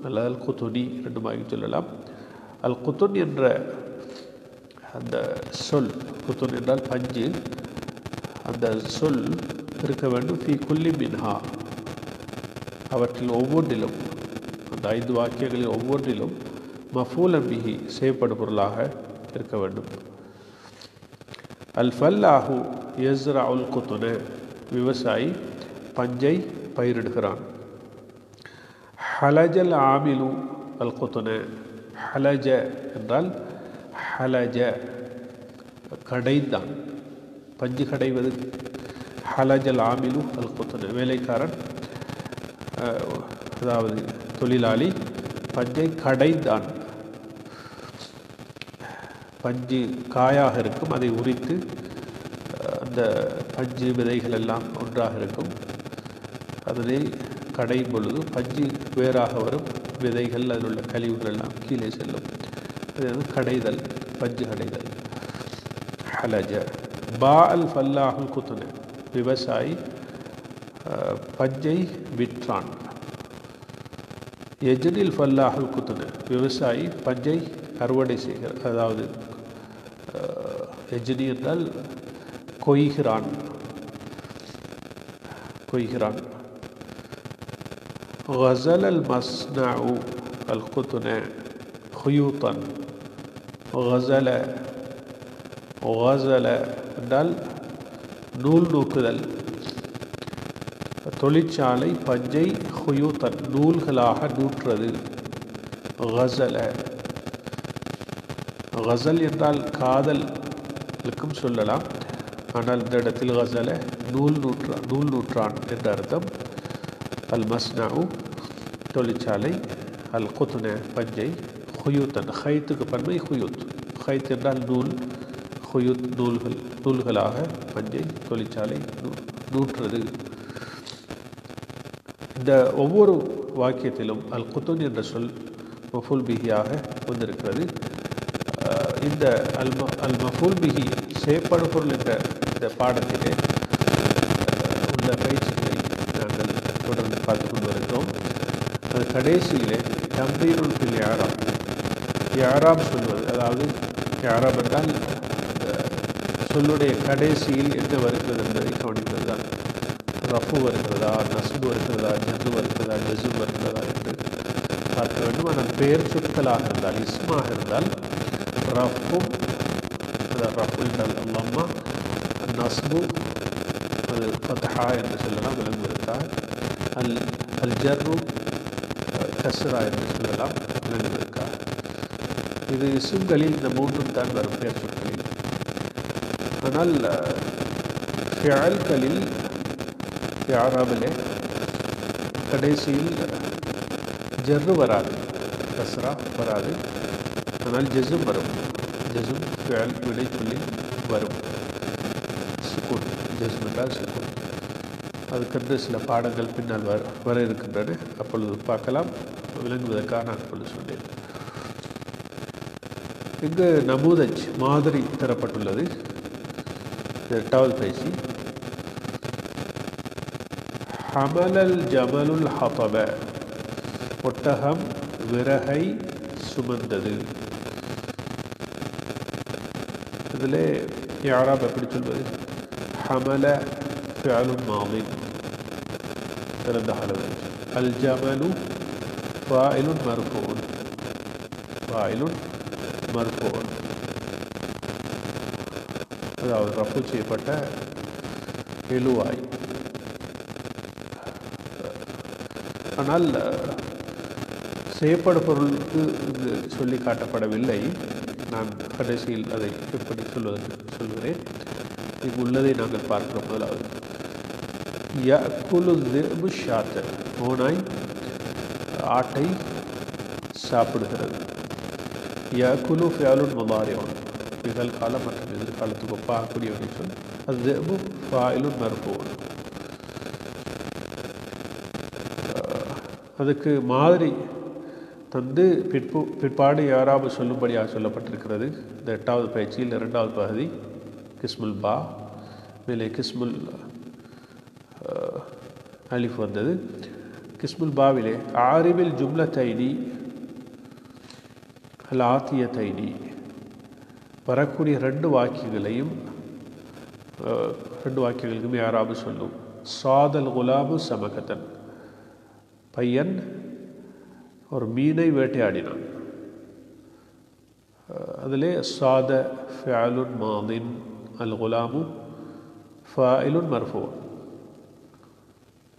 அல்லது அல் குத்துனி, 2 வாக்கி சொல்லலாம். அல் குத்துன் என்ற அந்த சொல், குத்துன் என்றால் பஞ்சு, அந்த சொல் இருக்க வேண்டும். ஃபி குல்லி மின்ஹா, அவற்றில் ஒவ்வொன்றிலும், அந்த 5 வாக்கியங்களில் ஒவ்வொன்றிலும் மஃபூலம் பிஹி செய்யப்படும் பொருளாக இருக்க வேண்டும். அல் ஃபல்லாஹு யஸ்ரஉல் குத்துன, விவசாயி பஞ்சை பயிரிடுகிறான். ஹலஜல் ஆமிலு அல் குத்துன, ஹலஜ என்றால் ஹலஜ கடைந்தான், பஞ்சு கடைவது. ஹலஜல் ஆமிலு அல் குத்துன, வேலைக்காரன் அதாவது தொழிலாளி பஞ்சை கடைந்தான். பஞ்சு காயாக இருக்கும், அதை உரித்து அந்த பஞ்சு விதைகள் எல்லாம் ஒன்றாக இருக்கும். அதனை கடையும் பொழுது பஞ்சு வேறாக வரும், விதைகள் அதில் உள்ள கழிவுகள் எல்லாம் கீழே செல்லும். அது கடைதல், பஞ்சு கடைதல். ஹலஜ. பா அல் ஃபல்லாஹுல் குத்துன, விவசாயி பஞ்சை விற்றான். எஜ்னில் ஃபல்லாஹுல் குத்துன, விவசாயி பஞ்சை அறுவடை செய்கிறார். அதாவது எஜ்னி என்றால் கொய்கிறான், கொய்கிறான். கஸல் அல் மஸ்னஉ அல் குத்துன ஹுயூத்தன். கஸல, கஸல என்றால் நூல் நூக்குதல். தொழிற்சாலை பஞ்சை ஹுயூத்தன், நூல்களாக நூற்றது. கஸல, கஸல் என்றால் காதலுக்கும் சொல்லலாம். ஆனால் இந்த இடத்தில் கஸல நூல் நூற்றான் என்ற அர்த்தம். அல் மஸ்னஉ தொழிற்சாலை, அல் குத்துன பஞ்சை, ஹுயூத்தன் ஹைத்துக்கு பன்மை ஹுயூத். ஹைத் என்றால் நூல், ஹுயூத் நூல்களாக பஞ்சை தொழிற்சாலை நூற்றது. இந்த ஒவ்வொரு வாக்கியத்திலும் அல் குத்துன் என்ற சொல் மஃபூல் பிஹியாக வந்திருக்கிறது. இந்த அல் மஃபூல் பிஹி செய்யப்படும் பொருள் என்ற இந்த பாடத்திலே உள்ள பயிற்சிகளை நாங்கள் தொடர்ந்து பார்த்து கொண்டு வருகிறோம். அது கடைசியிலே தம்பீருல் ஃபில் இஅராப், இஅராப் சொல்வது, அதாவது இஅராப் என்றால் சொல்லுடைய கடைசியில் என்ன வருகிறது என்பதை கவனிப்பது தான். ரஃபு வருகிறதா, நஸ்பு வருகிறதா, ஜர்ரு வருகிறதா, ஜஸ்ம் வருகிறதா என்று பார்க்க வேண்டும். ஆனால் பெயர் சொற்களாக இருந்தால், இஸ்மாக இருந்தால் ரஃபும், அதாவது ரஃபு என்றால் அல்லாமா, நஸ்பு அது ஃபத்ஹா என்று சொல்லலாம் விளங்குவதற்காக, அல் ஜர்ரு கஸ்ரா என்று சொல்லலாம் விளங்குவதற்காக. இது இஸ்ம்களில் இந்த 3ம் தான் வரும் பெயர் சொற்களில். ஆனால் ஃபிஅல்களில் இஅராபிலே கடைசியில் ஜர்ரு வராது, கஸ்ரா வராது. ஆனால் ஜஸ்ம் வரும். ஜஸ்ம் ஃபிஅல் விடை சொல்லி வரும். சுக்கூன், ஜஸ்ம் என்றால் சுக்கூன். அதுக்கென்று சில பாடங்கள் பின்னால் வர இருக்கின்றன. அப்பொழுது பார்க்கலாம். விளங்குவதற்காக நான் அப்பொழுது சொன்னேன். இங்கு நமூதஜ் மாதிரி தரப்பட்டுள்ளது. 8வது பயிற்சி. ஹமலல் ஜமலுல் ஹதப, ஒட்டகம் விறகை சுமந்தது. இதில் இஅராப் எப்படி சொல்வது? ஹமல ஃபிஅலுன் மாதி திறந்த ஹலவு. அல் ஜமலு ஃபாயிலுன் மர்ஃபூன், ஃபாயிலுன் மர்ஃபூன், அதாவது ரஃபு செய்யப்பட்ட எழுவாய். ஆனால் செய்யப்படும் பொருளுக்கு இங்கு சொல்லி காட்டப்படவில்லை. நான் கடைசியில் அதை எப்படி சொல்கிறேன். இங்கு உள்ளதை நாங்கள் பார்க்கிறோம். முதலாவது யஅகுலு ذئب الشاة, ஓனாய் ஆட்டை சாப்பிடுகிறது. யாக்குலு ஃபிஅலுன் முதாரிஉன் நிகழ்காலம் மற்றும் எதிர்காலத்துக்கு ஒப்பாகக்கூடிய ஒரு சொல். அஸ்ஸிஅபு ஃபாயிலுன் மர்ஃபூன். அதுக்கு மாதிரி தந்து பிற்பாடு யாராவது சொல்லும்படியாக சொல்லப்பட்டிருக்கிறது. இந்த 8வது பயிற்சியில் 2வது பகுதி கிஸ்முல் பா, மேலே கிஸ்முல் அலிஃப் வந்தது. கிஸ்முல் பாவிலே ஆரிபில் ஜும்லத்தைனி அல் ஆத்தியத்தைனி வரக்கூடிய 2 வாக்கியங்களையும் 2 வாக்கியங்களுக்குமே யாராவது சொல்லும். சாதல் குலாபு சமகத்தன், பையன் ஒரு மீனை வேட்டையாடினான். அதிலே சாத ஃபிஅலுன் மாதின் அல் குலாமு ஃபாயிலுன் மர்ஃபூன்.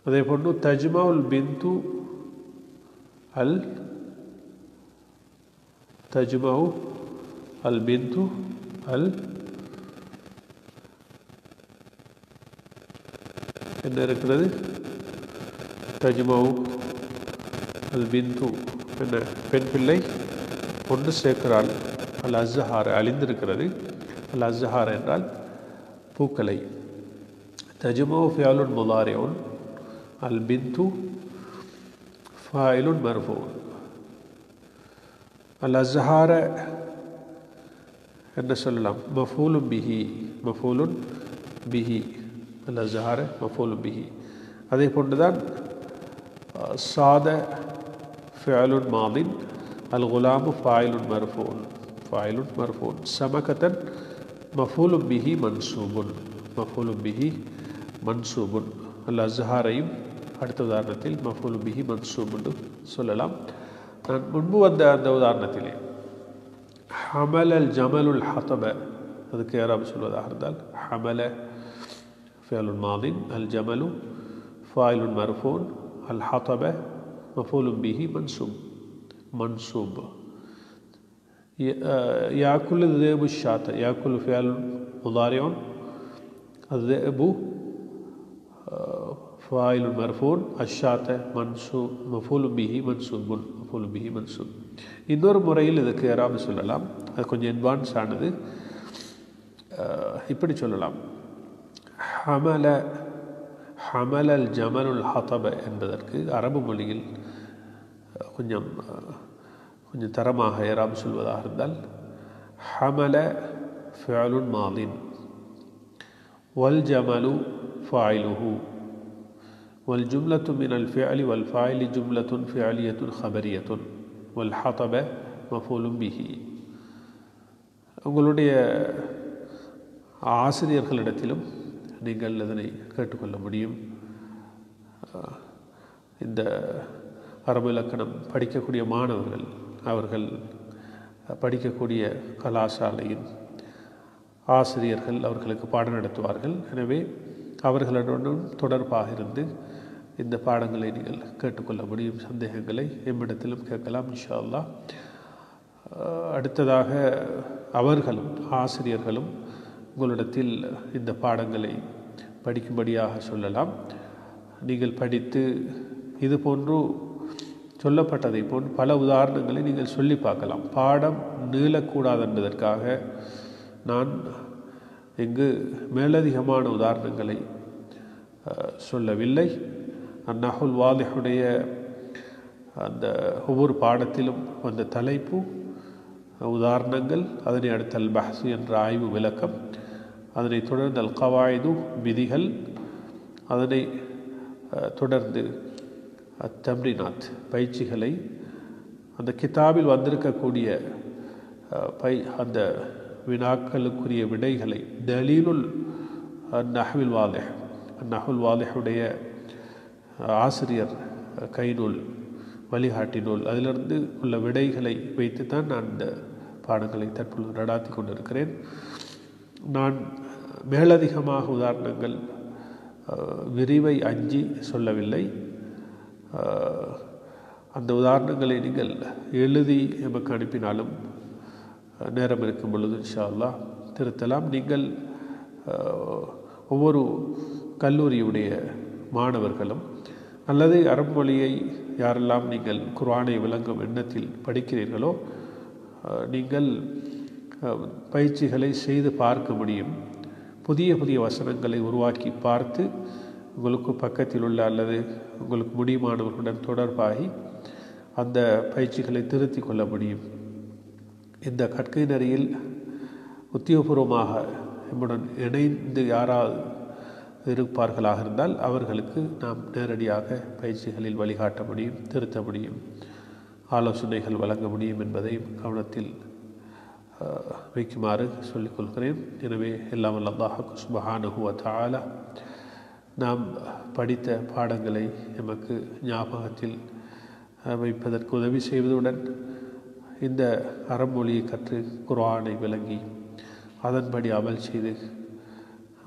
அதே போன்று தஜ்மஉல் பின்து அல் என்ன இருக்கிறது? தஜ்மஉ அல் பின்து என்ன, பெண் பிள்ளை ஒன்று சேர்க்கிறாள். அல் அஸ்ஹார் அழிந்திருக்கிறது. அல் அஸ்ஹார் என்றால் பூக்களை. தஜ்மஉ ஃபிஅலுன் முதாரிஉன் அல் பின்து ஃபாயிலுன் மர்ஃபூன். அல் அஸ்ஹார என்ன சொல்லலாம்? மஃபூலுன் பிஹி. அல் அஸ்ஹார மஃபூலுன் பிஹி. அதே போன்றுதான் சாத ஃபிஅலுன் மாதின் அல் குலாமு ஃபாயிலுன் மர்ஃபூன். சமகத்தன் மஃபூலுன் பிஹி மன்சூபுன். அல் அஸ்ஹாரையும் அடுத்த உதாரணத்தில் மஃபூலுன் பிஹி மன்சூபுன்னு சொல்லலாம். நான் முன்பு வந்த அந்த உதாரணத்திலே ஹமல் அல் ஜமலுல் ஹதப, அதுக்கு யாராவது சொல்வதாக இருந்தால் ஹமல ஃபிஅலுன் மாதின் அல் ஜமலு ஃபாயிலுன் மர்ஃபூன் அல் ஹதப மஃபூலுன் பிஹி மன்சூப். யாக்குலு ذئب الشاة யாக்குலு ஃபிஅல் முதாரிஉன் الذئب ஃபாயிலுன் மர்ஃபூன் அஷ்ஷாத மஃபூலுன் பிஹி மன்சூப். இன்னொரு முறையில் இதுக்கு யாராவது சொல்லலாம். அது கொஞ்சம் அட்வான்ஸ் ஆனது. இப்படி சொல்லலாம். ஹமல அல் ஜமலுல் ஹதப என்பதற்கு அரபு மொழியில் கொஞ்சம் தரமாக யாராவது சொல்வதாக இருந்தால் ஹமல ஃபிஅலுன் மாதின் வல் ஜமலு ஃபாயிலுஹு வல் ஜும்லத்து மினல் ஃபிஅலி வல் ஃபாயிலி ஜும்லத்துன் ஃபிஅலியத்துன் ஹபரியத்துன் வல் ஹதப மஃபூலுன் பிஹி. உங்களுடைய ஆசிரியர்களிடத்திலும் நீங்கள் இதனை கேட்டுக்கொள்ள முடியும். இந்த அரபு இலக்கணம் படிக்கக்கூடிய மாணவர்கள் அவர்கள் படிக்கக்கூடிய கலாசாலையின் ஆசிரியர்கள் அவர்களுக்கு பாடம் நடத்துவார்கள். எனவே அவர்களுடன் தொடர்பாக இருந்து இந்த பாடங்களை நீங்கள் கேட்டுக்கொள்ள முடியும். சந்தேகங்களை எம்மிடத்திலும் கேட்கலாம் இன்ஷா அல்லாஹ். அடுத்ததாக அவர்களும் ஆசிரியர்களும் உங்களிடத்தில் இந்த பாடங்களை படிக்கும்படியாக சொல்லலாம். நீங்கள் படித்து இது போன்று சொல்லப்பட்டதை போன்று பல உதாரணங்களை நீங்கள் சொல்லி பார்க்கலாம். பாடம் நீளக்கூடாது என்பதற்காக நான் இங்கு மேலதிகமான உதாரணங்களை சொல்லவில்லை. அந்நஹுல் வாலிஹுடைய அந்த ஒவ்வொரு பாடத்திலும் வந்த தலைப்பு, உதாரணங்கள், அதனை அடுத்த அல் பஹ்ஸ் என்ற ஆய்வு விளக்கம், அதனைத் தொடர்ந்து அல் கவாயிது விதிகள், அதனை தொடர்ந்து தம்ரினாத் பயிற்சிகளை, அந்த கிதாபில் வந்திருக்கக்கூடிய அந்த வினாக்களுக்குரிய விடைகளை, தலீலுல் நஹ்வில் வாலிஹ், நஹ்வுல் வாலிஹுடைய ஆசிரியர் கைநூல், வழிகாட்டி நூல், அதிலிருந்து உள்ள விடைகளை வைத்து தான் நான் இந்த பாடங்களை தற்பொழுது நடாத்தி கொண்டிருக்கிறேன். நான் மேலதிகமாக உதாரணங்கள் விரிவை அஞ்சி சொல்லவில்லை. அந்த உதாரணங்களை நீங்கள் எழுதி எமக்கு அனுப்பினாலும் நேரம் இருக்கும் பொழுது இன்ஷா அல்லாஹ் திருத்தலாம். நீங்கள் ஒவ்வொரு கல்லூரியுடைய மாணவர்களும் அல்லது அரபு மொழியை யாரெல்லாம் நீங்கள் குர்ஆனை விளங்கும் எண்ணத்தில் படிக்கிறீர்களோ நீங்கள் பயிற்சிகளை செய்து பார்க்க முடியும். புதிய புதிய வசனங்களை உருவாக்கி பார்த்து உங்களுக்கு பக்கத்தில் உள்ள அல்லது உங்களுக்கு முடியுமானவர்களுடன் தொடர்பாகி அந்த பயிற்சிகளை திருத்தி கொள்ள முடியும். இந்த கற்கை நெறியில் உத்தியோகபூர்வமாக நம்முடன் இணைந்து யாராவது இருப்பார்களாக இருந்தால் அவர்களுக்கு நாம் நேரடியாக பயிற்சிகளில் வழிகாட்ட முடியும், திருத்த முடியும், ஆலோசனைகள் வழங்க முடியும் என்பதை கவனத்தில் வைக்குமாறு சொல்லிக்கொள்கிறேன். எனவே எல்லாம் வல்ல அல்லாஹ் சுப்ஹானஹு வ தஆலா நாம் படித்த பாடங்களை எமக்கு ஞாபகத்தில் வைப்பதற்கு உதவி செய்வதுடன் இந்த அறமொழியை கற்று குர்ஆனை விளங்கி அதன்படி அமல் செய்து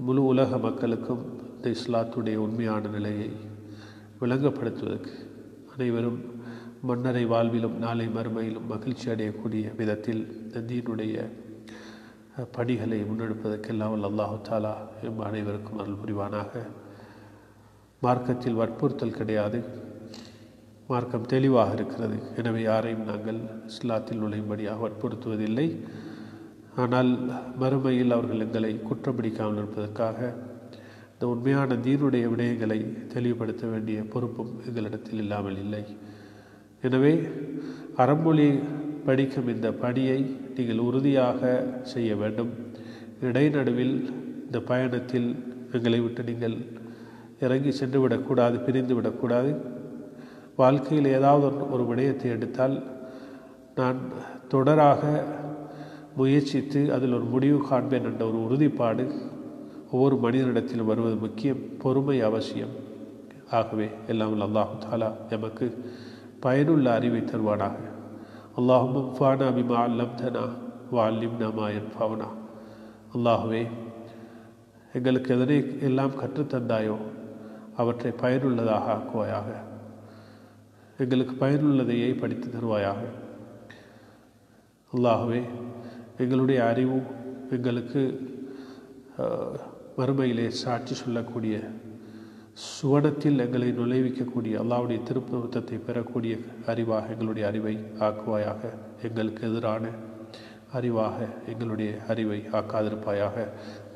முழு உலக மக்களுக்கும் இந்த இஸ்லாத்துடைய உண்மையான நிலையை விளங்கப்படுத்துவதற்கு அனைவரும் மன்னரை வாழ்விலும் நாளை மறுமையிலும் மகிழ்ச்சி அடையக்கூடிய விதத்தில் இந்த தீனுடைய பணிகளை முன்னெடுப்பதற்கெல்லாம் அல்லாஹு தஆலா எம் அனைவருக்கும் அருள் புரிவானாக. மார்க்கத்தில் வற்புறுத்தல் கிடையாது, மார்க்கம் தெளிவாக இருக்கிறது. எனவே யாரையும் நாங்கள் இஸ்லாத்தில் நுழையும்படியாக வற்புறுத்துவதில்லை. ஆனால் மறுமையில் அவர்கள் எங்களை குற்றப்பிடிக்காமல் இருப்பதற்காக இந்த உண்மையான தீனுடைய விடயங்களை தெளிவுபடுத்த வேண்டிய பொறுப்பும் எங்களிடத்தில் இல்லாமல் இல்லை. எனவே அறமொழி படிக்கும் இந்த பணியை நீங்கள் உறுதியாக செய்ய வேண்டும். இடைநடுவில் இந்த பயணத்தில் எங்களை விட்டு நீங்கள் இறங்கி சென்று விடக்கூடாது, பிரிந்து விடக்கூடாது. வாழ்க்கையில் ஏதாவது ஒரு விடயத்தை எடுத்தால் நான் தொடராக முயற்சித்து அதில் ஒரு முடிவு காண்பேன் என்ற ஒரு உறுதிப்பாடு ஒவ்வொரு மனிதனிடத்தில் வருவது முக்கியம். பொறுமை அவசியம். ஆகவே எல்லாம் அல்லாஹு தஆலா எமக்கு பயனுள்ள அறிவை தருவானாக. அல்லாஹும்ம ஃபானா பிமா அல்லம்தனா வ அல்லிம்னா மா யன்ஃபவுனா. அல்லாஹுவே, எங்களுக்கு எதனை எல்லாம் கற்றுத்தந்தாயோ அவற்றை பயனுள்ளதாக ஆக்குவாயாக. எங்களுக்கு பயனுள்ளதையே படித்து தருவாயாக. அல்லாஹுவே, எங்களுடைய அறிவு எங்களுக்கு மறுமையிலே சாட்சி சொல்லக்கூடிய சுவனத்தில் எங்களை நுழைவிக்கக்கூடிய அல்லாஹ்வுடைய திருப்பத்தை பெறக்கூடிய அறிவாக எங்களுடைய அறிவை ஆக்குவாயாக. எங்களுக்கு எதிரான அறிவாக எங்களுடைய அறிவை ஆக்காதிருப்பாயாக.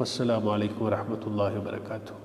வஸ்ஸலாமு அலைக்கும் வரஹ்மத்துல்லாஹி வபரகாத்துஹு.